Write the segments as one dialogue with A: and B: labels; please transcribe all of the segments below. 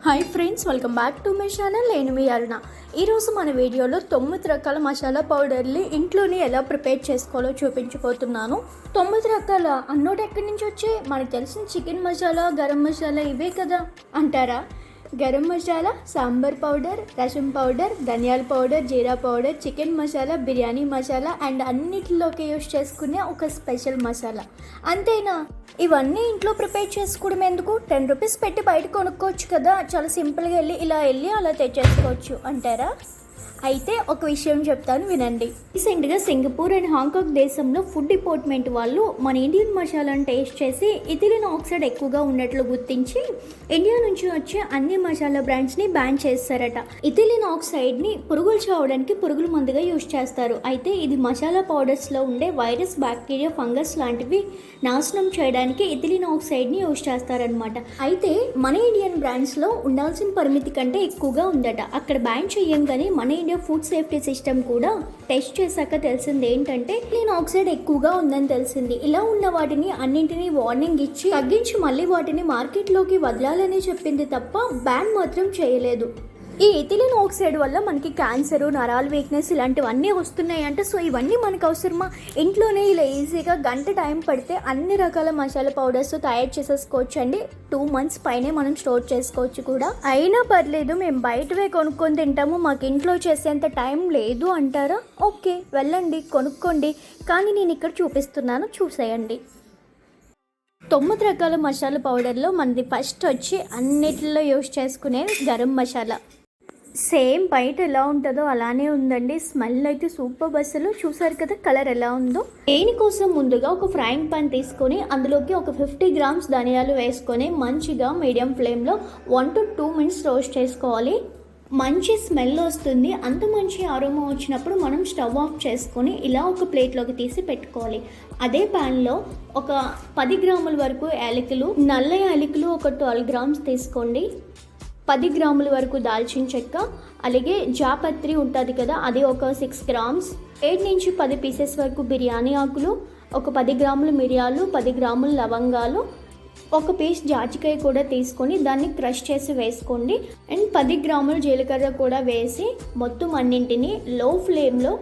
A: Hi friends, welcome back to my channel. నేను మీ అరుణ. ఈరోజు మన వీడియోలో 9 రకాల మసాలా పౌడర్ని ఇంట్లోనే ఎలా ప్రిపేర్ చేసుకోవాలో చూపించబోతున్నాను. 9 రకాల అన్నోటి ఎక్కడి నుంచి వచ్చాయి? మనకు తెలిసిన చికెన్ మసాలా, గరం మసాలా ఇవే కదా అంటారా? గరం మసాలా, సాంబార్ పౌడర్, రసం పౌడర్, ధనియాల పౌడర్, జీరా powder, chicken masala, biryani masala and అన్నిటిలోకి యూస్ చేసుకునే ఒక స్పెషల్ మసాలా. అంతేనా? ఇవన్నీ ఇంట్లో ప్రిపేర్ చేసుకోవడం ఎందుకు? 10 రూపీస్ పెట్టి బయట కొనుక్కోవచ్చు కదా, చాలా సింపుల్గా వెళ్ళి అలా తెచ్చేసుకోవచ్చు అంటారా? అయితే ఒక విషయం చెప్తాను, వినండి. రీసెంట్గా సింగపూర్ అండ్ హాంకాంగ్ దేశంలో ఫుడ్ డిపార్ట్మెంట్ వాళ్ళు మన ఇండియన్ మసాలాను టేస్ట్ చేసి ఇథిలిన్ ఆక్సైడ్ ఎక్కువగా ఉన్నట్లు గుర్తించి ఇండియా నుంచి వచ్చే అన్ని మసాలా బ్రాండ్స్ని బ్యాన్ చేస్తారట. ఇథిలిన్ ఆక్సైడ్ని పురుగులు చావడానికి పురుగుల మందుగా యూజ్ చేస్తారు. అయితే ఇది మసాలా పౌడర్స్లో ఉండే వైరస్, బ్యాక్టీరియా, ఫంగస్ లాంటివి నాశనం చేయడానికి ఇథిలిన్ ఆక్సైడ్ని యూజ్ చేస్తారనమాట. అయితే మన ఇండియన్ బ్రాండ్స్లో ఉండాల్సిన పరిమితి కంటే ఎక్కువగా ఉందట. అక్కడ బ్యాన్ చేయంగానే మన ఇండియా ఫుడ్ సేఫ్టీ సిస్టమ్ కూడా టెస్ట్ చేశాక తెలిసింది ఏంటంటే ఇథిలిన్ ఆక్సైడ్ ఎక్కువగా ఉందని తెలిసింది. ఇలా ఉన్న వాటిని అన్నింటినీ వార్నింగ్ ఇచ్చి తగ్గించి మళ్ళీ వాటిని మార్కెట్లోకి వదలాలని చెప్పింది తప్ప బ్యాన్ మాత్రం చేయలేదు. ఈ ఇథిలిన్ ఆక్సైడ్ వల్ల మనకి క్యాన్సర్, నరాల వీక్నెస్ ఇలాంటివన్నీ వస్తున్నాయి అంటే, సో ఇవన్నీ మనకు అవసరమా? ఇంట్లోనే ఇలా ఈజీగా గంట టైం పడితే అన్ని రకాల మసాలా పౌడర్స్ తయారు చేసేసుకోవచ్చు అండి. 2 months పైనే మనం స్టోర్ చేసుకోవచ్చు కూడా. అయినా పర్లేదు, మేము బయటవే కొనుక్కొని తింటాము, మాకు ఇంట్లో చేసేంత టైం లేదు అంటారా? ఓకే, వెళ్ళండి కొనుక్కోండి. కానీ నేను ఇక్కడ చూపిస్తున్నాను, చూసేయండి. 9 రకాల మసాలా పౌడర్లో మనది ఫస్ట్ వచ్చి అన్నిటిలో యూజ్ చేసుకునేది గరం మసాలా. సేమ్ బయట ఎలా ఉంటుందో అలానే ఉందండి. స్మెల్ అయితే సూపర్. అసలు చూసారు కదా కలర్ ఎలా ఉందో. దేనికోసం ముందుగా ఒక ఫ్రైయింగ్ పాన్ తీసుకొని అందులోకి ఒక 50 grams ధనియాలు వేసుకొని మంచిగా మీడియం ఫ్లేమ్లో 1 to 2 minutes రోస్ట్ చేసుకోవాలి. మంచి స్మెల్ వస్తుంది. అంత మంచి అరోమా వచ్చినప్పుడు మనం స్టవ్ ఆఫ్ చేసుకొని ఇలా ఒక ప్లేట్లోకి తీసి పెట్టుకోవాలి. అదే ప్యాన్లో ఒక 10 grams వరకు యాలకులు, నల్ల యాలకులు ఒక 12 grams తీసుకోండి. 10 grams వరకు దాల్చిన చెక్క, అలాగే జాపత్రి ఉంటుంది కదా, అది ఒక 6 grams, 8 నుంచి 10 pieces వరకు బిర్యానీ ఆకులు, ఒక 10 grams మిరియాలు, 10 grams లవంగాలు, ఒక పీస్ జాజికాయ కూడా తీసుకొని దాన్ని క్రష్ చేసి వేసుకోండి. అండ్ 10 grams జీలకర్ర కూడా వేసి మొత్తం అన్నింటినీ లో ఫ్లేమ్లో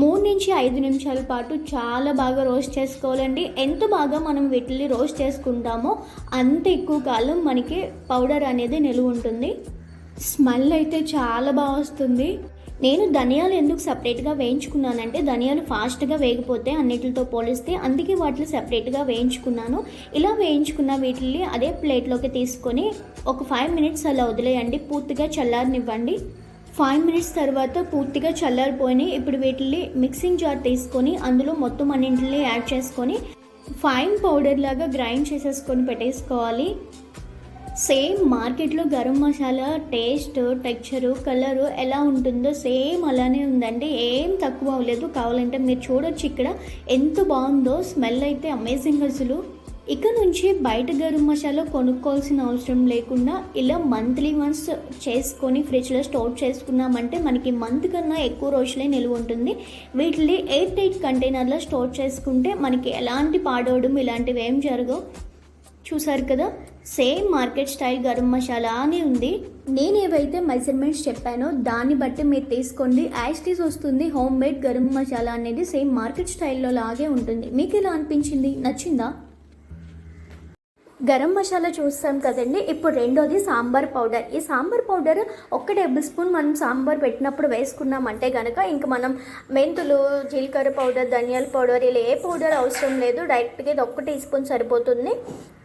A: 3 నుంచి 5 నిమిషాల పాటు చాలా బాగా రోస్ట్ చేసుకోవాలండి. ఎంత బాగా మనం వీటిని రోస్ట్ చేసుకుంటామో అంత ఎక్కువ కాలం మనకి పౌడర్ అనేది నిలువ ఉంటుంది. స్మెల్ అయితే చాలా బాగా వస్తుంది. నేను ధనియాలు ఎందుకు సపరేట్గా వేయించుకున్నానంటే ధనియాలు ఫాస్ట్గా వేగిపోతే అన్నిటితో పోలిస్తే, అందుకే వాటిని సపరేట్గా వేయించుకున్నాను. ఇలా వేయించుకున్న వీటిని అదే ప్లేట్లోకి తీసుకొని ఒక 5 minutes అలా వదిలేయండి. పూర్తిగా చల్లారనివ్వండి. 5 minutes తర్వాత పూర్తిగా చల్లారిపోయినాయి. ఇప్పుడు వీటిని మిక్సింగ్ జార్ తీసుకొని అందులో మొత్తం అన్నింటిని యాడ్ చేసుకొని ఫైన్ పౌడర్ లాగా గ్రైండ్ చేసేసుకొని పెట్టేసుకోవాలి. సేమ్ మార్కెట్లో garam masala taste, texture, colour ఎలా ఉంటుందో సేమ్ అలానే ఉందండి. ఏం తక్కువ అవ్వలేదు. కావాలంటే మీరు చూడొచ్చు ఇక్కడ ఎంత బాగుందో. స్మెల్ అయితే అమేజింగ్ అసలు. ఇక నుంచి బయట గరం మసాలా కొనుక్కోవాల్సిన అవసరం లేకుండా ఇలా మంత్లీ వన్స్ చేసుకొని ఫ్రిడ్జ్లో స్టోర్ చేసుకున్నామంటే మనకి మంత్ కన్నా ఎక్కువ రోజులే నిలువ ఉంటుంది. వీటిని 8 కంటైనర్లో స్టోర్ చేసుకుంటే మనకి ఎలాంటి పాడవడం ఇలాంటివి ఏం జరగవు. చూసారు కదా, same market style garam masala అని ఉంది. నేను ఏవైతే మెజర్మెంట్స్ చెప్పానో దాన్ని బట్టి మీరు తీసుకోండి. యాస్టీస్ వస్తుంది. హోమ్ మేడ్ గరం మసాలా అనేది సేమ్ మార్కెట్ స్టైల్లో లాగే ఉంటుంది. మీకు ఎలా అనిపించింది? నచ్చిందా? గరం మసాలా చూస్తాం కదండి. ఇప్పుడు రెండోది సాంబార్ పౌడర్. ఈ సాంబార్ పౌడర్ 1 tablespoon మనం సాంబార్ పెట్టినప్పుడు వేసుకున్నామంటే కనుక ఇంకా మనం మెంతులు, జీలకర్ర పౌడర్, ధనియాల పౌడర్ ఇలా ఏ పౌడర్ అవసరం లేదు. డైరెక్ట్గా ఇది 1 teaspoon సరిపోతుంది.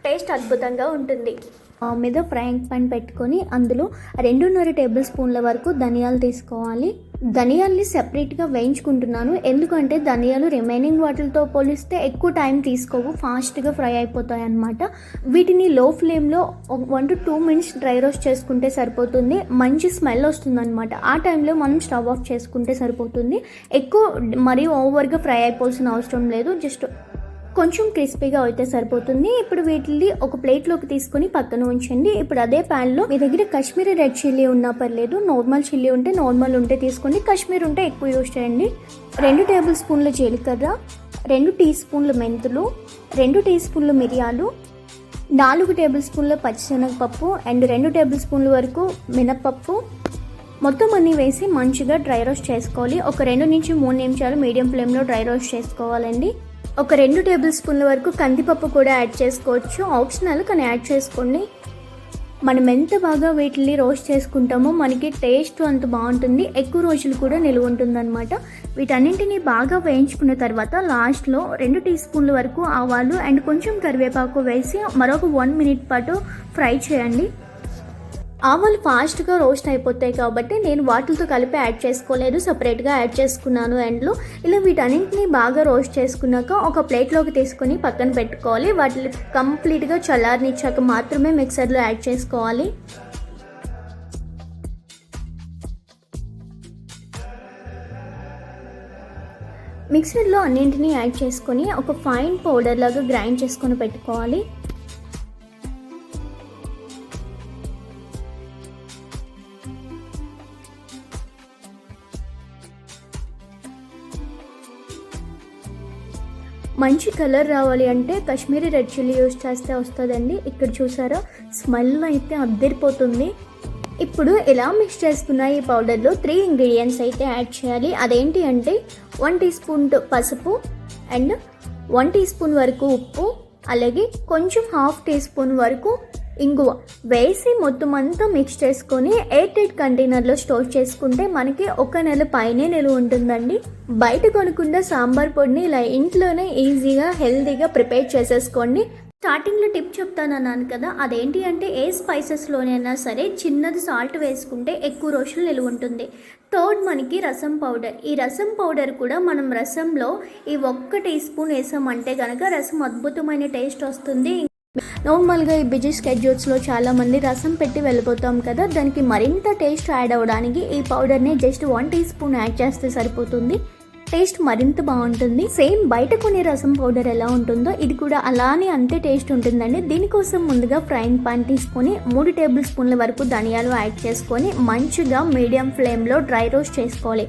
A: టేస్ట్ అద్భుతంగా ఉంటుంది. మీద ఫ్రైయింగ్ పాన్ పెట్టుకొని అందులో 2.5 tablespoons వరకు ధనియాలు తీసుకోవాలి. ధనియాల్ని సెపరేట్గా వేయించుకుంటున్నాను. ఎందుకంటే ధనియాలు రిమైనింగ్ వాటితో పోలిస్తే ఎక్కువ టైం తీసుకోవు, ఫాస్ట్గా ఫ్రై అయిపోతాయి అన్నమాట. వీటిని లో ఫ్లేమ్లో 1 to 2 minutes డ్రై రోస్ట్ చేసుకుంటే సరిపోతుంది. మంచి స్మెల్ వస్తుంది అనమాట. ఆ టైంలో మనం స్టవ్ ఆఫ్ చేసుకుంటే సరిపోతుంది. ఎక్కువ మరీ ఓవర్గా ఫ్రై అయిపోవాల్సిన అవసరం లేదు. జస్ట్ కొంచెం క్రిస్పీగా అయితే సరిపోతుంది. ఇప్పుడు వీటిని ఒక ప్లేట్లోకి తీసుకొని పక్కన ఉంచండి. ఇప్పుడు అదే ప్యాన్లో మీ దగ్గర కాశ్మీరీ రెడ్ చిల్లీ ఉన్నా పర్లేదు, నార్మల్ చిల్లీ ఉంటే నార్మల్ ఉంటే తీసుకోండి, కాశ్మీర్ ఉంటే ఎక్కువ యూజ్ చేయండి. 2 tablespoons జీలకర్ర, 2 teaspoons మెంతులు, 2 teaspoons మిరియాలు, 4 టేబుల్ స్పూన్ల పచ్చిశనగపప్పు అండ్ 2 టేబుల్ స్పూన్ల వరకు మినప్పప్పు మొత్తం అన్నీ వేసి మంచిగా డ్రై రోస్ట్ చేసుకోవాలి. ఒక 2 నుంచి 3 నిమిషాలు మీడియం ఫ్లేమ్లో డ్రై రోస్ట్ చేసుకోవాలండి. ఒక 2 టేబుల్ స్పూన్ల వరకు కందిపప్పు కూడా యాడ్ చేసుకోవచ్చు, ఆప్షనల్ కానీ యాడ్ చేసుకోండి. మనం ఎంత బాగా వీటిని రోస్ట్ చేసుకుంటామో మనకి టేస్ట్ అంత బాగుంటుంది, ఎక్కువ రోజులు కూడా నిలువ ఉంటుందన్నమాట. వీటన్నింటినీ బాగా వేయించుకున్న తర్వాత లాస్ట్లో 2 టీ స్పూన్ల వరకు ఆవాలు అండ్ కొంచెం కరివేపాకు వేసి మరొక 1 మినిట్ పాటు ఫ్రై చేయండి. ఆవాలు ఫాస్ట్గా రోస్ట్ అయిపోతాయి కాబట్టి నేను వాటితో కలిపి యాడ్ చేసుకోలేదు, సపరేట్గా యాడ్ చేసుకున్నాను. అండ్లో ఇలా వీటన్నింటినీ బాగా రోస్ట్ చేసుకున్నాక ఒక ప్లేట్లోకి తీసుకొని పక్కన పెట్టుకోవాలి. వాటిని కంప్లీట్గా చల్లారనిచ్చాక మాత్రమే మిక్సర్లో యాడ్ చేసుకోవాలి. మిక్సర్లో అన్నింటినీ యాడ్ చేసుకొని ఒక ఫైన్ పౌడర్ లాగా గ్రైండ్ చేసుకొని పెట్టుకోవాలి. మంచి కలర్ రావాలి అంటే కాశ్మీరీ రెడ్ చిల్లీ యూజ్ చేస్తే వస్తుందండి. ఇక్కడ చూసారా స్మెల్ అయితే అద్దరిపోతుంది. ఇప్పుడు ఇలా మిక్స్ చేసుకున్న ఈ పౌడర్లో 3 ఇంగ్రీడియంట్స్ అయితే యాడ్ చేయాలి. అదేంటి అంటే 1 టీ స్పూన్ పసుపు అండ్ 1 టీ స్పూన్ వరకు ఉప్పు, అలాగే కొంచెం హాఫ్ టీ స్పూన్ వరకు ఇంగువ వేసి మొత్తం అంతా మిక్స్ చేసుకొని ఎయిర్ టైట్ కంటైనర్లో స్టోర్ చేసుకుంటే మనకి 1 నెల పైనే నిలువ ఉంటుందండి. బయట కొనుక్కున్న సాంబార్ పొడిని ఇలా ఇంట్లోనే ఈజీగా హెల్తీగా ప్రిపేర్ చేసేసుకోండి. స్టార్టింగ్లో టిప్ చెప్తానన్నాను కదా, అదేంటి అంటే ఏ స్పైసెస్లోనైనా సరే చిన్నది సాల్ట్ వేసుకుంటే ఎక్కువ రోజులు నిలువ ఉంటుంది. థర్డ్ మనకి రసం పౌడర్. ఈ రసం పౌడర్ కూడా మనం రసంలో ఈ 1 టీ స్పూన్ వేసామంటే కనుక రసం అద్భుతమైన టేస్ట్ వస్తుంది. నార్మల్గా ఈ బిజీ స్కెడ్యూల్స్లో చాలామంది రసం పెట్టి వెళ్ళిపోతాం కదా, దానికి మరింత టేస్ట్ యాడ్ అవ్వడానికి ఈ పౌడర్ని జస్ట్ 1 టీ స్పూన్ యాడ్ చేస్తే సరిపోతుంది. టేస్ట్ మరింత బాగుంటుంది. సేమ్ బయట కొనే రసం పౌడర్ ఎలా ఉంటుందో ఇది కూడా అలానే అంతే టేస్ట్ ఉంటుందండి. దీనికోసం ముందుగా ఫ్రైయింగ్ పాన్ తీసుకొని 3 టేబుల్ స్పూన్ల వరకు ధనియాలు యాడ్ చేసుకొని మంచిగా మీడియం ఫ్లేమ్లో డ్రై రోస్ట్ చేసుకోవాలి.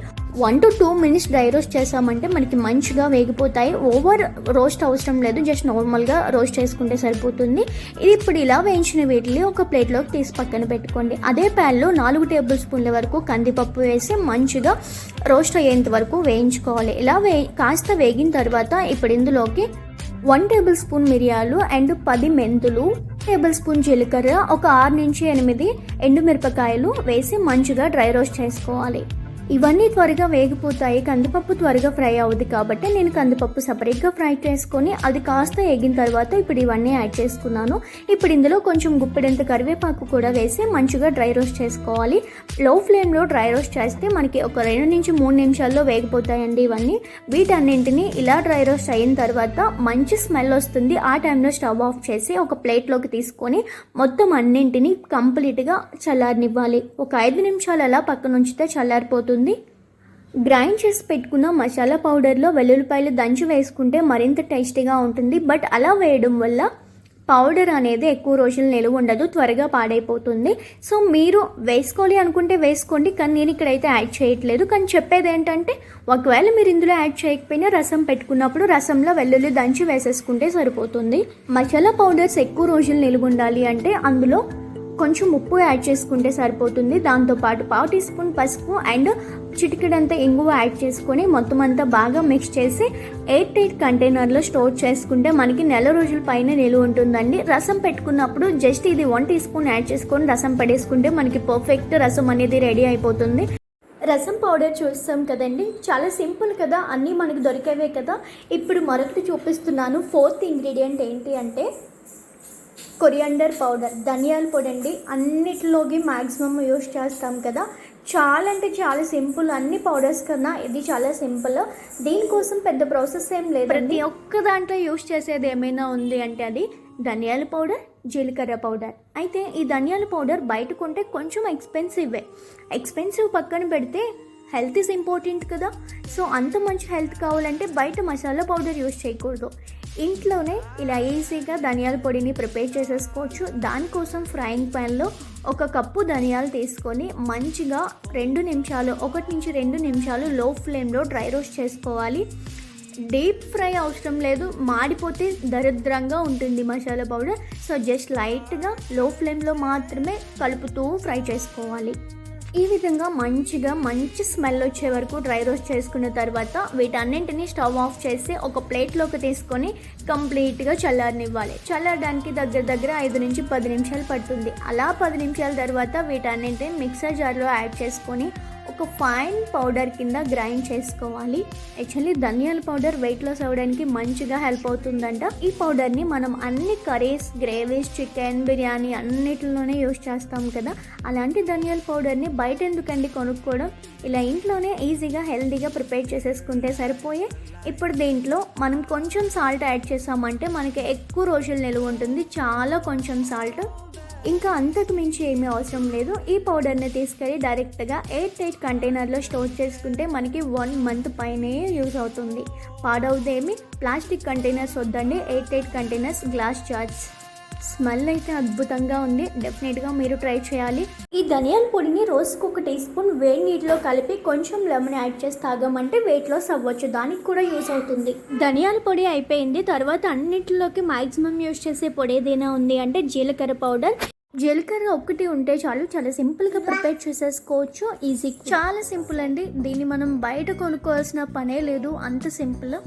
A: 1 to 2 మినిట్స్ డ్రై రోస్ట్ చేసామంటే మనకి మంచిగా వేగిపోతాయి. ఓవర్ రోస్ట్ అవసరం లేదు, జస్ట్ నార్మల్గా రోస్ట్ చేసుకుంటే సరిపోతుంది. ఇది ఇప్పుడు ఇలా వేయించిన వీటిని ఒక ప్లేట్లోకి తీసి పక్కన పెట్టుకోండి. అదే ప్యాన్లో 4 టేబుల్ స్పూన్ల వరకు కందిపప్పు వేసి మంచిగా రోస్ట్ అయ్యేంత వరకు వేయించుకోవాలి. ఇలా కాస్త వేగిన తర్వాత ఇప్పుడు ఇందులోకి 1 టేబుల్ స్పూన్ మిరియాలు అండ్ 10 మెంతులు, టేబుల్ స్పూన్ జీలకర్ర, ఒక 6 నుంచి 8 ఎండుమిరపకాయలు వేసి మంచిగా డ్రై రోస్ట్ చేసుకోవాలి. ఇవన్నీ త్వరగా వేగిపోతాయి, కందిపప్పు త్వరగా ఫ్రై అవుతుంది కాబట్టి నేను కందిపప్పు సపరేట్గా ఫ్రై చేసుకొని అది కాస్త వేగిన తర్వాత ఇప్పుడు ఇవన్నీ యాడ్ చేసుకున్నాను. ఇప్పుడు ఇందులో కొంచెం గుప్పెడంత కరివేపాకు కూడా వేసి మంచిగా డ్రై రోస్ట్ చేసుకోవాలి. లో ఫ్లేమ్లో డ్రై రోస్ట్ చేస్తే మనకి ఒక 2 నుంచి 3 నిమిషాల్లో వేగిపోతాయండి ఇవన్నీ. వీటన్నింటినీ ఇలా డ్రై రోస్ట్ అయిన తర్వాత మంచి స్మెల్ వస్తుంది. ఆ టైంలో స్టవ్ ఆఫ్ చేసి ఒక ప్లేట్లోకి తీసుకొని మొత్తం అన్నింటినీ కంప్లీట్గా చల్లారనివ్వాలి. ఒక 5 నిమిషాలు అలా పక్కన ఉంచితే చల్లారిపోతుంది. గ్రైండ్ చేసి పెట్టుకున్న మసాలా పౌడర్లో వెల్లుల్లిపాయలు దంచి వేసుకుంటే మరింత టేస్టీగా ఉంటుంది. బట్ అలా వేయడం వల్ల పౌడర్ అనేది ఎక్కువ రోజులు నిలువ ఉండదు, త్వరగా పాడైపోతుంది. సో మీరు వేసుకోవాలి అనుకుంటే వేసుకోండి, కానీ నేను ఇక్కడైతే యాడ్ చేయట్లేదు. కానీ చెప్పేది ఏంటంటే ఒకవేళ మీరు ఇందులో యాడ్ చేయకపోయినా రసం పెట్టుకున్నప్పుడు రసంలో వెల్లుల్లి దంచి వేసేసుకుంటే సరిపోతుంది. మసాలా పౌడర్స్ ఎక్కువ రోజులు నిలువ ఉండాలి అంటే అందులో కొంచెం ఉప్పు యాడ్ చేసుకుంటే సరిపోతుంది. దాంతోపాటు 1/2 టీ స్పూన్ పసుపు అండ్ చిటికెడంతా ఇంగువ యాడ్ చేసుకొని మొత్తం అంతా బాగా మిక్స్ చేసి ఎయిర్ టైట్ కంటైనర్లో స్టోర్ చేసుకుంటే మనకి నెల రోజుల పైన నిలువ ఉంటుందండి. రసం పెట్టుకున్నప్పుడు జస్ట్ ఇది 1 టీ స్పూన్ యాడ్ చేసుకొని రసం పడేసుకుంటే మనకి పర్ఫెక్ట్ రసం అనేది రెడీ అయిపోతుంది. రసం పౌడర్ చూస్తాం కదండి, చాలా సింపుల్ కదా, అన్నీ మనకు దొరికేవే కదా. ఇప్పుడు మరొకటి చూపిస్తున్నాను. 4th ఇంగ్రీడియంట్ ఏంటి అంటే కొరియాండర్ పౌడర్, ధనియాల పొడి అండి. అన్నిటిలోకి మ్యాక్సిమం యూస్ చేస్తాం కదా, చాలా అంటే చాలా సింపుల్. అన్ని పౌడర్స్ కన్నా ఇది చాలా సింపుల్. దీనికోసం పెద్ద ప్రాసెస్ ఏం లేదు. ప్రతి ఒక్క దాంట్లో యూస్ చేసేది ఏమైనా ఉంది అంటే అది ధనియాల పౌడర్, జీలకర్ర పౌడర్. అయితే ఈ ధనియాల పౌడర్ బయట కొంటే కొంచెం ఎక్స్పెన్సివ్ పక్కన పెడితే హెల్త్ ఈజ్ ఇంపార్టెంట్ కదా. సో అంత మంచి హెల్త్ కావాలంటే బయట మసాలా పౌడర్ యూస్ చేయకూడదు. ఇంట్లోనే ఇలా ఈజీగా ధనియాల పొడిని ప్రిపేర్ చేసేసుకోవచ్చు. దానికోసం ఫ్రైయింగ్ ప్యాన్లో 1 కప్పు ధనియాలు తీసుకొని మంచిగా 1 నుంచి 2 నిమిషాలు లో ఫ్లేమ్లో డ్రై రోస్ట్ చేసుకోవాలి. డీప్ ఫ్రై అవసరం లేదు, మాడిపోతే దరిద్రంగా ఉంటుంది మసాలా పౌడర్. సో జస్ట్ లైట్గా లో ఫ్లేమ్లో మాత్రమే కలుపుతూ ఫ్రై చేసుకోవాలి. ఈ విధంగా మంచి స్మెల్ వచ్చే వరకు డ్రై రోస్ట్ చేసుకున్న తర్వాత వీటన్నింటినీ స్టవ్ ఆఫ్ చేసి ఒక ప్లేట్లోకి తీసుకొని కంప్లీట్గా చల్లారనివ్వాలి. చల్లారడానికి దగ్గర 5 నుంచి 10 నిమిషాలు పడుతుంది. అలా 10 నిమిషాల తర్వాత వీటన్నింటినీ మిక్సర్ జార్లో యాడ్ చేసుకొని ఒక ఫైన్ పౌడర్ కింద గ్రైండ్ చేసుకోవాలి. యాక్చువల్లీ ధనియాల పౌడర్ వెయిట్ లాస్ అవ్వడానికి మంచిగా హెల్ప్ అవుతుందంట. ఈ పౌడర్ని మనం అన్ని కర్రీస్, గ్రేవీస్, చికెన్, బిర్యానీ అన్నిటిలోనే యూజ్ చేస్తాం కదా. అలాంటి ధనియాల పౌడర్ని బయట ఎందుకండి కొనుక్కోవడం, ఇలా ఇంట్లోనే ఈజీగా హెల్తీగా ప్రిపేర్ చేసేసుకుంటే సరిపోయే. ఇప్పుడు దీంట్లో మనం కొంచెం సాల్ట్ యాడ్ చేసామంటే మనకి ఎక్కువ రోజులు నిలువ ఉంటుంది. చాలా కొంచెం సాల్ట్, ఇంకా అంతకు మించి ఏమీ అవసరం లేదు. ఈ పౌడర్ని తీసుకెళ్ళి డైరెక్ట్గా 8 కంటైనర్లో స్టోర్ చేసుకుంటే మనకి 1 మంత్ పైనే యూజ్ అవుతుంది. పాడవుదేమి. ప్లాస్టిక్ కంటైనర్స్ వద్దండి, 8 కంటైనర్స్, గ్లాస్ జార్స్. స్మెల్ అయితే అద్భుతంగా ఉంది. డెఫినెట్గా మీరు ట్రై చేయాలి. ఈ ధనియాల పొడిని రోజుకు 1 టీ స్పూన్ వేడి నీటిలో కలిపి కొంచెం లెమన్ యాడ్ చేసి తాగామంటే వెయిట్ లాస్ అవ్వచ్చు. దానికి కూడా యూజ్ అవుతుంది. ధనియాల పొడి అయిపోయింది. తర్వాత అన్నింటిలోకి మ్యాక్సిమం యూజ్ చేసే పొడి ఏదైనా ఉంది అంటే జీలకర్ర పౌడర్. జీలకర్ర ఒక్కటి ఉంటే చాలు, చాలా సింపుల్గా ప్రిపేర్ చేసేసుకోవచ్చు. ఈజీ, చాలా సింపుల్ అండి. దీన్ని మనం బయట కొనుక్కోవాల్సిన పనే లేదు, అంత సింపుల్.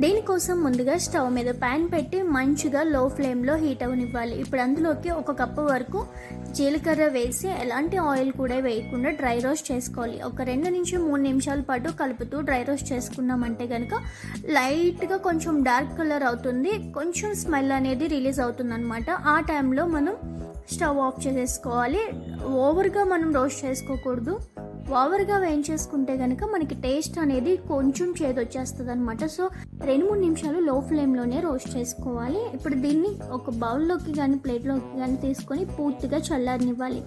A: దీనికోసం ముందుగా స్టవ్ మీద ప్యాన్ పెట్టి మంచిగా లో ఫ్లేమ్లో హీట్ అవనివ్వాలి. ఇప్పుడు అందులోకి 1 కప్పు వరకు జీలకర్ర వేసి ఎలాంటి ఆయిల్ కూడా వేయకుండా డ్రై రోస్ట్ చేసుకోవాలి. ఒక 2 నుంచి 3 నిమిషాల పాటు కలుపుతూ డ్రై రోస్ట్ చేసుకున్నామంటే కనుక లైట్గా కొంచెం డార్క్ కలర్ అవుతుంది, కొంచెం స్మెల్ అనేది రిలీజ్ అవుతుంది అనమాట. ఆ టైంలో మనం స్టవ్ ఆఫ్ చేసేసుకోవాలి. ఓవర్గా మనం రోస్ట్ చేసుకోకూడదు. ఓవర్గా వేయించేసుకుంటే కనుక మనకి టేస్ట్ అనేది కొంచెం చేదు వచ్చేస్తుంది అనమాట. సో 2-3 నిమిషాలు లో ఫ్లేమ్లోనే రోస్ట్ చేసుకోవాలి. ఇప్పుడు దీన్ని ఒక బౌల్లోకి కానీ ప్లేట్లోకి కానీ తీసుకొని పూర్తిగా చల్లారనివ్వాలి.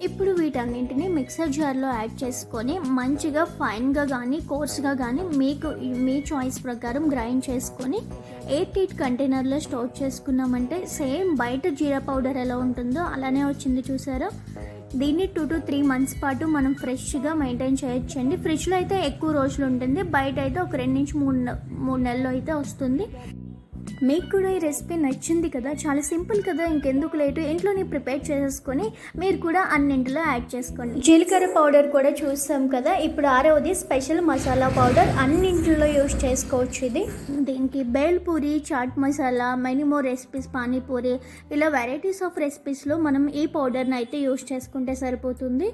A: ఇప్పుడు వీటన్నింటినీ మిక్సర్ జార్లో యాడ్ చేసుకొని మంచిగా ఫైన్గా కానీ కోర్స్గా కానీ మీ చాయిస్ ప్రకారం గ్రైండ్ చేసుకొని 8 కంటైనర్లో స్టోర్ చేసుకున్నామంటే సేమ్ బయట జీరా పౌడర్ ఎలా ఉంటుందో అలానే వచ్చింది, చూసారా. దీన్ని 2 to 3 మంత్స్ పాటు మనం ఫ్రెష్గా మెయింటైన్ చేయొచ్చండి. ఫ్రిడ్జ్లో అయితే ఎక్కువ రోజులు ఉంటుంది, బయట అయితే ఒక 2 నుంచి 3 నెలలు అయితే వస్తుంది. మీకు కూడా ఈ రెసిపీ నచ్చింది కదా, చాలా సింపుల్ కదా, ఇంకెందుకు లేటు, ఇంట్లోనే ప్రిపేర్ చేసేసుకొని మీరు కూడా అన్నింటిలో యాడ్ చేసుకోండి. జీలకర్ర పౌడర్ కూడా చూసాం కదా. ఇప్పుడు 6వది స్పెషల్ మసాలా పౌడర్, అన్నింటిలో యూజ్ చేసుకోవచ్చు. ఇది దీనికి bhel puri, chaat masala, many more recipes, panipuri, ఇలా వెరైటీస్ ఆఫ్ రెసిపీస్లో మనం ఈ పౌడర్ని అయితే యూజ్ చేసుకుంటే సరిపోతుంది.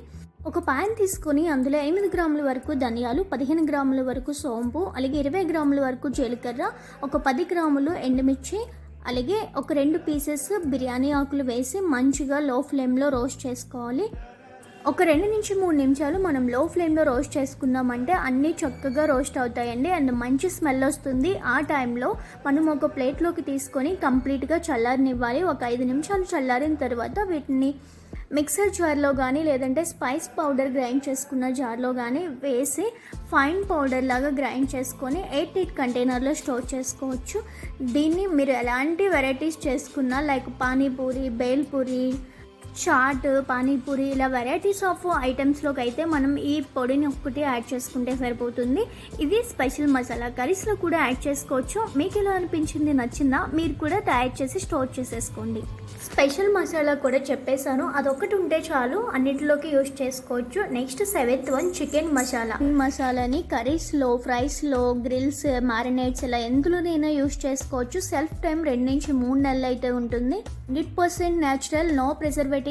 A: ఒక పాన్ తీసుకొని అందులో 8 గ్రాముల వరకు ధనియాలు, 15 గ్రాముల వరకు సోంపు, అలాగే 20 గ్రాముల వరకు జీలకర్ర, ఒక 10 గ్రాములు ఎండుమిర్చి, అలాగే ఒక 2 పీసెస్ బిర్యానీ ఆకులు వేసి మంచిగా లో ఫ్లేమ్లో రోస్ట్ చేసుకోవాలి. ఒక 2 నుంచి 3 నిమిషాలు మనం లో ఫ్లేమ్లో రోస్ట్ చేసుకున్నామంటే అన్నీ చక్కగా రోస్ట్ అవుతాయండి అండ్ మంచి స్మెల్ వస్తుంది. ఆ టైంలో మనం ఒక ప్లేట్లోకి తీసుకొని కంప్లీట్గా చల్లారనివ్వాలి. ఒక 5 నిమిషాలు చల్లారిన తర్వాత వీటిని మిక్సర్ జార్లో కానీ లేదంటే స్పైస్ పౌడర్ గ్రైండ్ చేసుకున్న జార్లో కానీ వేసి ఫైన్ పౌడర్ లాగా గ్రైండ్ చేసుకొని 8 కంటైనర్లో స్టోర్ చేసుకోవచ్చు. దీన్ని మీరు ఎలాంటి వెరైటీస్ చేసుకున్నా లైక్ పానీపూరి, బేల్పూరి, చాట్, పానీపూరి, ఇలా వెరైటీస్ ఆఫ్ ఐటమ్స్లోకి అయితే మనం ఈ పొడిని ఒక్కటి యాడ్ చేసుకుంటే సరిపోతుంది. ఇది స్పెషల్ మసాలా, కర్రీస్లో కూడా యాడ్ చేసుకోవచ్చు. మీకు ఎలా అనిపించింది, నచ్చిందా? మీరు కూడా తయారు చేసి స్టోర్ చేసేసుకోండి. స్పెషల్ మసాలా కూడా చెప్పేశాను, అదొకటి ఉంటే చాలు, అన్నిటిలోకి యూజ్ చేసుకోవచ్చు. Next 7th one chicken masala. ఈ మసాలాని కర్రీస్లో, ఫ్రైస్లో, గ్రిల్స్, మ్యారినేట్స్ ఇలా ఎందులోనైనా యూజ్ చేసుకోవచ్చు. సెల్ఫ్ టైం 2 నుంచి 3 నెలలు అయితే ఉంటుంది. 100% న్యాచురల్, నో ప్రిజర్వేటివ్స్.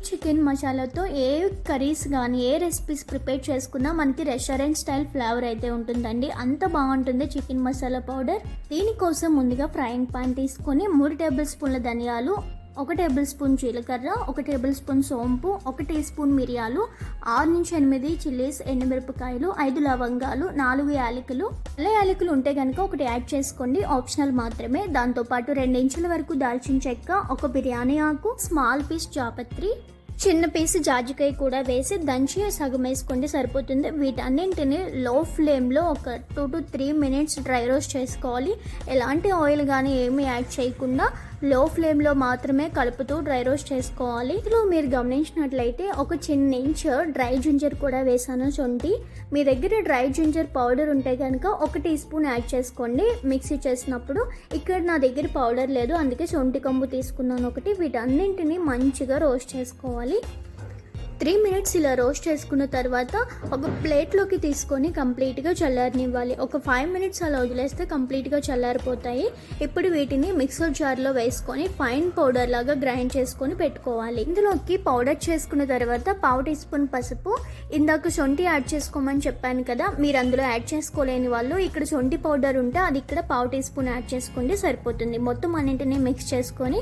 A: చికెన్ మసాలాతో ఏ కర్రీస్ కానీ ఏ రెసిపీస్ ప్రిపేర్ చేసుకున్నా మనకి రెస్టారెంట్ స్టైల్ ఫ్లేవర్ అయితే ఉంటుందండి. అంత బాగుంటుంది చికెన్ మసాలా పౌడర్. దీనికోసం ముందుగా ఫ్రైయింగ్ పాన్ తీసుకొని 3 టేబుల్ స్పూన్ల ధనియాలు, 1 టేబుల్ స్పూన్ జీలకర్ర, 1 టేబుల్ స్పూన్ సోంపు, 1 టీ స్పూన్ మిరియాలు, 6 నుంచి 8 చిల్లీస్, ఎండుమిరపకాయలు, 5 లవంగాలు, 4 యాలకులు. యాలకులు ఉంటే కనుక 1 యాడ్ చేసుకోండి, ఆప్షనల్ మాత్రమే. దాంతోపాటు 2 ఇంచుల వరకు దాల్చిన చెక్క, 1 బిర్యానీ ఆకు, స్మాల్ పీస్ జాపత్రి, చిన్న పీస్ జాజికాయ కూడా వేసి దంచి సగం వేసుకోండి సరిపోతుంది. వీటన్నింటిని లో ఫ్లేమ్లో ఒక 2 to 3 మినిట్స్ డ్రై రోస్ట్ చేసుకోవాలి. ఎలాంటి ఆయిల్ కానీ ఏమీ యాడ్ చేయకుండా లో ఫ్లేమ్లో మాత్రమే కలుపుతూ డ్రై రోస్ట్ చేసుకోవాలి. ఇందులో మీరు గమనించినట్లయితే ఒక చిన్న ఇంచ్ డ్రై జింజర్ కూడా వేసాను, శొంఠి. మీ దగ్గర డ్రై జింజర్ పౌడర్ ఉంటే కనుక 1 టీ స్పూన్ యాడ్ చేసుకోండి మిక్సీ చేసినప్పుడు. ఇక్కడ నా దగ్గర పౌడర్ లేదు, అందుకే శొంఠి కంబు తీసుకున్నాను ఒకటి. వీటన్నింటినీ మంచిగా రోస్ట్ చేసుకోవాలి. 3 మినిట్స్ ఇలా రోస్ట్ చేసుకున్న తర్వాత ఒక ప్లేట్లోకి తీసుకొని కంప్లీట్గా చల్లారనివ్వాలి. ఒక 5 మినిట్స్ అలా వదిలేస్తే కంప్లీట్గా చల్లారిపోతాయి. ఇప్పుడు వీటిని మిక్సర్ జార్లో వేసుకొని ఫైన్ పౌడర్ లాగా గ్రైండ్ చేసుకొని పెట్టుకోవాలి. ఇందులోకి పౌడర్ చేసుకున్న తర్వాత 1/2 టీ స్పూన్ పసుపు, ఇందాక శొంఠి యాడ్ చేసుకోమని చెప్పాను కదా, మీరు అందులో యాడ్ చేసుకోలేని వాళ్ళు ఇక్కడ శొంఠి పౌడర్ ఉంటే అది ఇక్కడ 1/2 టీ స్పూన్ యాడ్ చేసుకుంటే సరిపోతుంది. మొత్తం అన్నింటినీ మిక్స్ చేసుకొని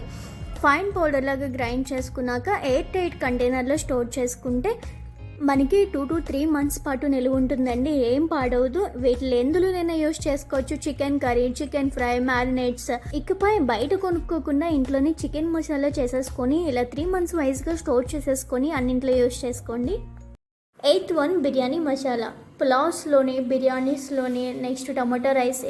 A: ఫైన్ పౌడర్ లాగా గ్రైండ్ చేసుకున్నాక ఎయిర్ టైట్ కంటైనర్లో స్టోర్ చేసుకుంటే మనకి 2 to 3 మంత్స్ పాటు నిలువ ఉంటుందండి. ఏం పాడవదు. వీటిలో ఎందులోనైనా యూస్ చేసుకోవచ్చు. Chicken curry, chicken fry, marinates. ఇకపై బయట కొనుక్కోకుండా ఇంట్లోనే చికెన్ మసాలా చేసేసుకొని ఇలా 3 మంత్స్ వైజ్గా స్టోర్ చేసేసుకొని అన్నింట్లో యూస్ చేసుకోండి. 8th one biryani masala. పులావ్స్లోని, బిర్యానీస్లోని, నెక్స్ట్ టమాటో రైస్,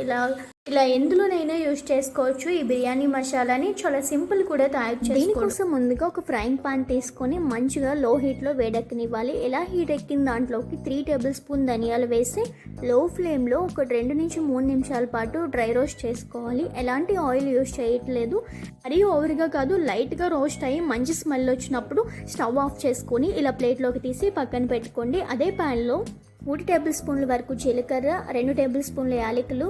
A: ఇలా ఎందులోనైనా యూజ్ చేసుకోవచ్చు. ఈ బిర్యానీ మసాలాని చాలా సింపుల్ కూడా తయారు చేసుకోవచ్చు. దీనికోసం ముందుగా ఒక ఫ్రైయింగ్ పాన్ తీసుకొని మంచిగా లో హీట్లో వేడెక్కనివ్వాలి. ఇలా హీట్ ఎక్కిన దాంట్లోకి 3 టేబుల్ స్పూన్ ధనియాలు వేసి లో ఫ్లేమ్లో ఒక 2 నుంచి 3 నిమిషాల పాటు డ్రై రోస్ట్ చేసుకోవాలి. ఎలాంటి ఆయిల్ యూజ్ చేయట్లేదు, మరీ ఓవర్గా కాదు, లైట్గా రోస్ట్ అయ్యి మంచి స్మెల్ వచ్చినప్పుడు స్టవ్ ఆఫ్ చేసుకొని ఇలా ప్లేట్లోకి తీసి పక్కన పెట్టుకోండి. అదే ప్యాన్లో 3 టేబుల్ స్పూన్ల వరకు జీలకర్ర, 2 టేబుల్ స్పూన్ల యాలకులు,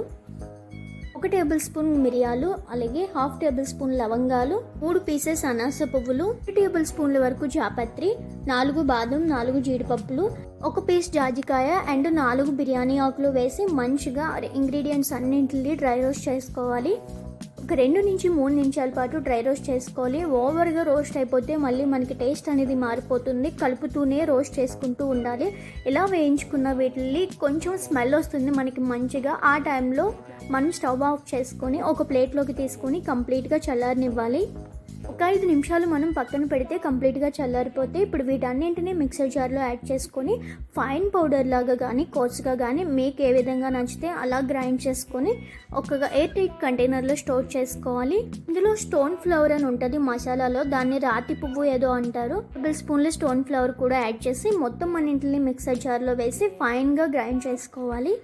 A: 1 టేబుల్ స్పూన్ మిరియాలు, అలాగే 1/2 టేబుల్ స్పూన్ లవంగాలు, 3 పీసెస్ అనాస పువ్వులు, 2 టేబుల్ స్పూన్ల వరకు జాపత్రి, 4 బాదం, 4 జీడిపప్పులు, 1 పీస్ జాజికాయ అండ్ 4 బిర్యానీ ఆకులు వేసి మంచిగా ఇంగ్రీడియంట్స్ అన్నింటినీ డ్రై రోస్ట్ చేసుకోవాలి. ఒక 2 నుంచి 3 నిమిషాల పాటు డ్రై రోస్ట్ చేసుకోవాలి. ఓవర్గా రోస్ట్ అయిపోతే మళ్ళీ మనకి టేస్ట్ అనేది మారిపోతుంది. కలుపుతూనే రోస్ట్ చేసుకుంటూ ఉండాలి. ఇలా వేయించుకున్న వీటిని కొంచెం స్మెల్ వస్తుంది మనకి మంచిగా. ఆ టైంలో మనం స్టవ్ ఆఫ్ చేసుకొని ఒక ప్లేట్లోకి తీసుకొని కంప్లీట్గా చల్లారనివ్వాలి. ఒక 5 నిమిషాలు మనం పక్కన పెడితే కంప్లీట్గా చల్లారిపోతే ఇప్పుడు వీటన్నింటినీ మిక్సర్ జార్లో యాడ్ చేసుకొని ఫైన్ పౌడర్ లాగా కానీ కోర్స్గా కానీ మీకు ఏ విధంగా నచ్చితే అలా గ్రైండ్ చేసుకొని ఒక ఎయిర్ టైట్ కంటైనర్లో స్టోర్ చేసుకోవాలి. ఇందులో స్టోన్ ఫ్లవర్ అని ఉంటుంది మసాలాలో, దాన్ని రాతి పువ్వు ఏదో అంటారు. 2 స్పూన్ల స్టోన్ ఫ్లవర్ కూడా యాడ్ చేసి మొత్తం అన్నింటినీ మిక్సర్ జార్లో వేసి ఫైన్గా గ్రైండ్ చేసుకోవాలి.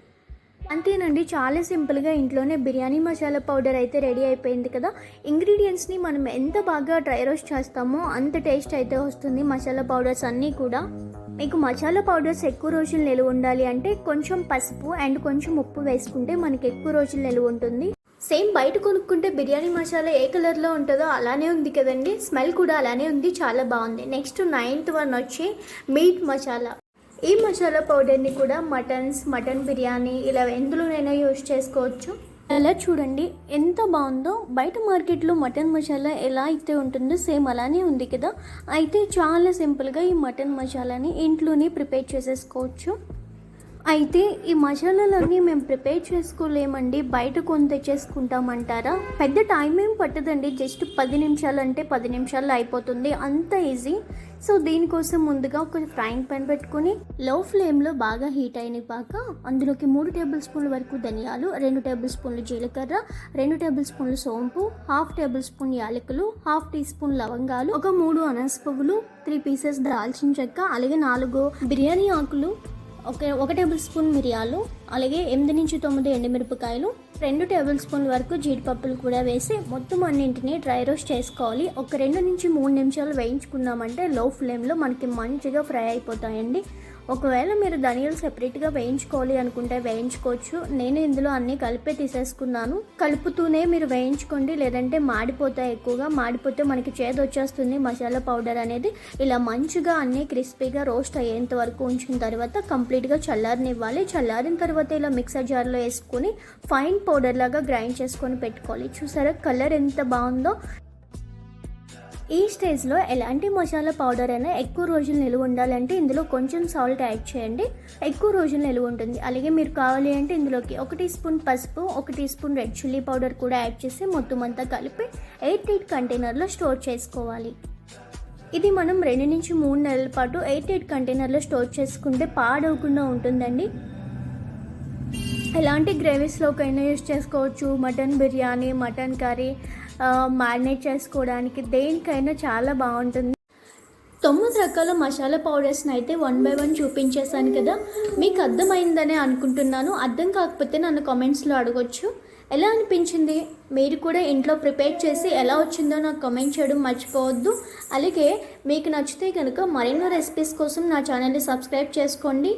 A: అంతేనండి, చాలా సింపుల్గా ఇంట్లోనే బిర్యానీ మసాలా పౌడర్ అయితే రెడీ అయిపోయింది కదా. ఇంగ్రీడియంట్స్ని మనం ఎంత బాగా డ్రై రోస్ట్ చేస్తామో అంత టేస్ట్ అయితే వస్తుంది మసాలా పౌడర్స్ అన్నీ కూడా. మీకు మసాలా పౌడర్స్ ఎక్కువ రోజులు నిలువ ఉండాలి అంటే కొంచెం పసుపు అండ్ కొంచెం ఉప్పు వేసుకుంటే మనకి ఎక్కువ రోజులు నిలువ ఉంటుంది. సేమ్ బయట కొనుక్కుంటే బిర్యానీ మసాలా ఏ కలర్లో ఉంటుందో అలానే ఉంది కదండి. స్మెల్ కూడా అలానే ఉంది, చాలా బాగుంది. నెక్స్ట్ 9th వన్ వచ్చి మీట్ మసాలా. ఈ మసాలా పౌడర్ని కూడా మటన్ బిర్యానీ ఇలా ఎందులోనైనా యూజ్ చేసుకోవచ్చు. అలా చూడండి ఎంత బాగుందో. బయట మార్కెట్లో మటన్ మసాలా ఎలా అయితే ఉంటుందో సేమ్ అలానే ఉంది కదా. అయితే చాలా సింపుల్గా ఈ మటన్ మసాలాని ఇంట్లోనే ప్రిపేర్ చేసేసుకోవచ్చు. అయితే ఈ మసాలాలన్నీ మేము ప్రిపేర్ చేసుకోలేమండి, బయట కొని తెచ్చేసుకుంటామంటారా? పెద్ద టైం ఏం పట్టదండి, జస్ట్ 10 నిమిషాలు అంటే 10 నిమిషాల్లో అయిపోతుంది, అంత ఈజీ. సో దీనికోసం ముందుగా ఒక ఫ్రైయింగ్ పాన్ పెట్టుకొని లో ఫ్లేమ్లో బాగా హీట్ అయినాక అందులోకి 3 టేబుల్ స్పూన్ల వరకు ధనియాలు, 2 టేబుల్ స్పూన్లు జీలకర్ర, 2 టేబుల్ స్పూన్లు సోంపు, 1/2 టేబుల్ స్పూన్ యాలకులు, 1/2 టీ స్పూన్ లవంగాలు, ఒక 3 అనాస పువ్వులు, 3 పీసెస్ దాల్చిన చెక్క, అలాగే 4 బిర్యానీ ఆకులు, ఒక టేబుల్ స్పూన్ మిరియాలు, అలాగే 8 నుంచి 9 ఎండుమిరపకాయలు, 2 టేబుల్ స్పూన్ల వరకు జీడిపప్పులు కూడా వేసి మొత్తం అన్నింటినీ డ్రై రోస్ట్ చేసుకోవాలి. ఒక 2 నుంచి 3 నిమిషాలు వేయించుకున్నామంటే లో ఫ్లేమ్లో మనకి మంచిగా ఫ్రై అయిపోతాయండి. ఒకవేళ మీరు ధనియాలు సెపరేట్గా వేయించుకోవాలి అనుకుంటే వేయించుకోవచ్చు. నేను ఇందులో అన్నీ కలిపే తీసేసుకున్నాను. కలుపుతూనే మీరు వేయించుకోండి, లేదంటే మాడిపోతాయి. ఎక్కువగా మాడిపోతే మనకి చేదు వచ్చేస్తుంది మసాలా పౌడర్ అనేది. ఇలా మంచిగా అన్నీ క్రిస్పీగా రోస్ట్ అయ్యేంత వరకు ఉంచిన తర్వాత కంప్లీట్గా చల్లారనివ్వాలి. చల్లారిన తర్వాత ఇలా మిక్సర్ జార్లో వేసుకొని ఫైన్ పౌడర్ లాగా గ్రైండ్ చేసుకొని పెట్టుకోవాలి. చూసారా కలర్ ఎంత బాగుందో. ఈ స్టేజ్లో ఎలాంటి మసాలా పౌడర్ అయినా ఎక్కువ రోజులు నిలువ ఉండాలంటే ఇందులో కొంచెం సాల్ట్ యాడ్ చేయండి, ఎక్కువ రోజులు నిలువ ఉంటుంది. అలాగే మీరు కావాలి అంటే ఇందులోకి 1 టీ స్పూన్ పసుపు, 1 teaspoon red chilli powder కూడా యాడ్ చేసి మొత్తం అంతా కలిపి ఎయిర్ టైట్ కంటైనర్లో స్టోర్ చేసుకోవాలి. ఇది మనం 2 నుంచి 3 నెలల పాటు ఎయిర్ టైట్ కంటైనర్లో స్టోర్ చేసుకుంటే పాడవకుండా ఉంటుందండి. ఎలాంటి గ్రేవీస్లోకైనా యూజ్ చేసుకోవచ్చు. Mutton biryani, mutton curry, marinate చేసుకోవడానికి దేనికైనా చాలా బాగుంటుంది. 9 రకాల మసాలా పౌడర్స్ని అయితే 1 by 1 చూపించేశాను కదా, మీకు అర్థమైందనే అనుకుంటున్నాను. అర్థం కాకపోతే నన్ను కామెంట్స్లో అడగొచ్చు. ఎలా అనిపించింది, మీరు కూడా ఇంట్లో ప్రిపేర్ చేసి ఎలా వచ్చిందో నాకు కామెంట్ చేయడం మర్చిపోవద్దు. అలాగే మీకు నచ్చితే కనుక మరెన్నో రెసిపీస్ కోసం నా ఛానల్ని సబ్స్క్రైబ్ చేసుకోండి.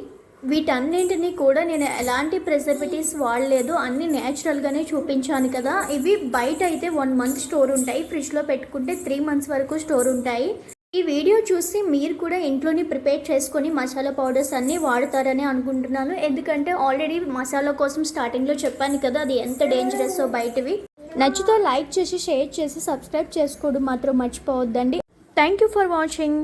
A: వీటన్నింటినీ కూడా నేను ఎలాంటి ప్రిజర్వేటివ్స్ వాడలేదు, అన్నీ న్యాచురల్గానే చూపించాను కదా. ఇవి బయట అయితే 1 month స్టోర్ ఉంటాయి, ఫ్రిడ్జ్లో పెట్టుకుంటే 3 months వరకు స్టోర్ ఉంటాయి. ఈ వీడియో చూసి మీరు కూడా ఇంట్లోని ప్రిపేర్ చేసుకొని మసాలా పౌడర్స్ అన్నీ వాడతారని అనుకుంటున్నాను. ఎందుకంటే ఆల్రెడీ మసాలా కోసం స్టార్టింగ్లో చెప్పాను కదా, అది ఎంత డేంజరస్ బయటవి. నచ్చితే లైక్ చేసి షేర్ చేసి సబ్స్క్రైబ్ చేసుకోవడం మాత్రం మర్చిపోవద్దండి. Thank you for watching.